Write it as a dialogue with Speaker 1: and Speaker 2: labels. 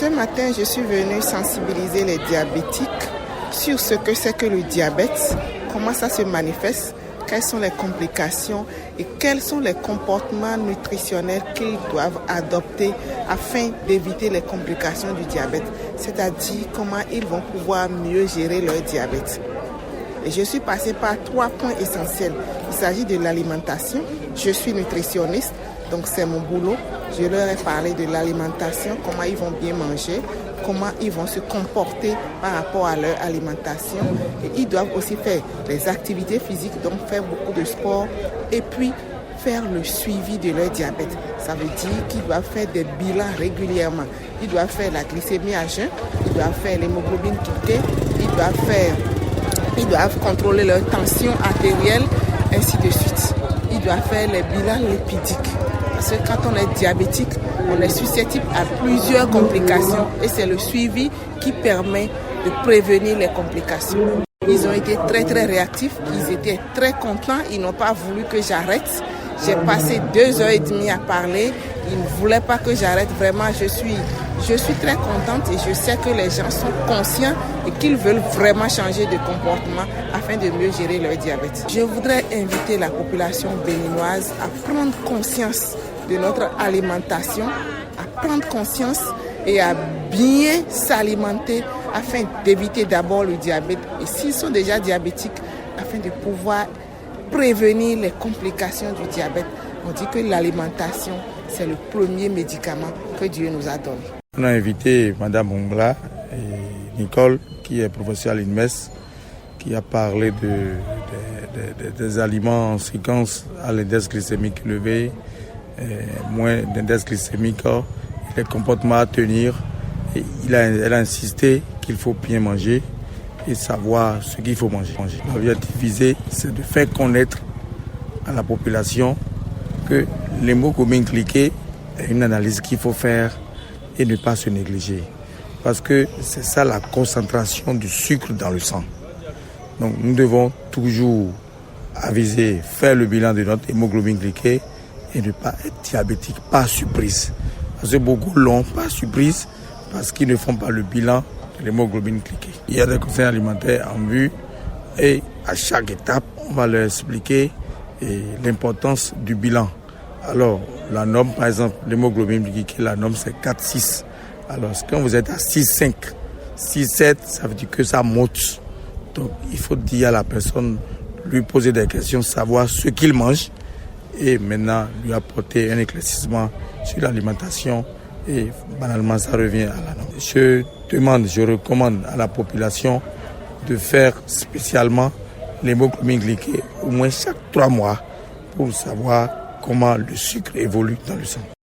Speaker 1: Ce matin, je suis venue sensibiliser les diabétiques sur ce que c'est que le diabète, comment ça se manifeste, quelles sont les complications et quels sont les comportements nutritionnels qu'ils doivent adopter afin d'éviter les complications du diabète, c'est-à-dire comment ils vont pouvoir mieux gérer leur diabète. Et je suis passée par 3 points essentiels. Il s'agit de l'alimentation. Je suis nutritionniste, donc c'est mon boulot. Je leur ai parlé de l'alimentation, comment ils vont bien manger, comment ils vont se comporter par rapport à leur alimentation. Et ils doivent aussi faire des activités physiques, donc faire beaucoup de sport et puis faire le suivi de leur diabète. Ça veut dire qu'ils doivent faire des bilans régulièrement. Ils doivent faire la glycémie à jeun, ils doivent faire l'hémoglobine glycée, ils doivent contrôler leur tension artérielle, ainsi de suite. Ils doivent faire les bilans lipidiques. Parce que quand on est diabétique, on est susceptible à plusieurs complications et c'est le suivi qui permet de prévenir les complications. Ils ont été très réactifs, ils étaient très contents, ils n'ont pas voulu que j'arrête. J'ai passé 2h30 à parler, ils ne voulaient pas que j'arrête. Vraiment, je suis très contente et je sais que les gens sont conscients et qu'ils veulent vraiment changer de comportement afin de mieux gérer leur diabète. Je voudrais inviter la population béninoise à prendre conscience de notre alimentation, à prendre conscience et à bien s'alimenter afin d'éviter d'abord le diabète. Et s'ils sont déjà diabétiques, afin de pouvoir prévenir les complications du diabète. On dit que l'alimentation, c'est le premier médicament que Dieu nous a donné.
Speaker 2: On a invité Mme Ongla et Nicole, qui est professeure à l'INMES, qui a parlé des aliments en séquence à l'index glycémique élevé, moins d'index glycémique, les comportements à tenir. Et elle a insisté qu'il faut bien manger et savoir ce qu'il faut manger. L'objectif visé, c'est de faire connaître à la population que l'hémoglobine glycée est une analyse qu'il faut faire et ne pas se négliger. Parce que c'est ça la concentration du sucre dans le sang. Donc nous devons toujours aviser, faire le bilan de notre hémoglobine glycée et ne pas être diabétique par surprise. Parce que beaucoup l'ont par surprise parce qu'ils ne font pas le bilan de l'hémoglobine glycée. Il y a des conseils alimentaires en vue et à chaque étape, on va leur expliquer l'importance du bilan. Alors, la norme, par exemple, l'hémoglobine glycée, la norme c'est 4,6. Alors, quand vous êtes à 6,5, 6,7, ça veut dire que ça monte. Donc, il faut dire à la personne, lui poser des questions, savoir ce qu'il mange et maintenant lui apporter un éclaircissement sur l'alimentation et banalement, ça revient à la norme. Je recommande à la population de faire spécialement l'hémoglobine glycée au moins chaque 3 mois pour savoir comment le sucre évolue dans le sang.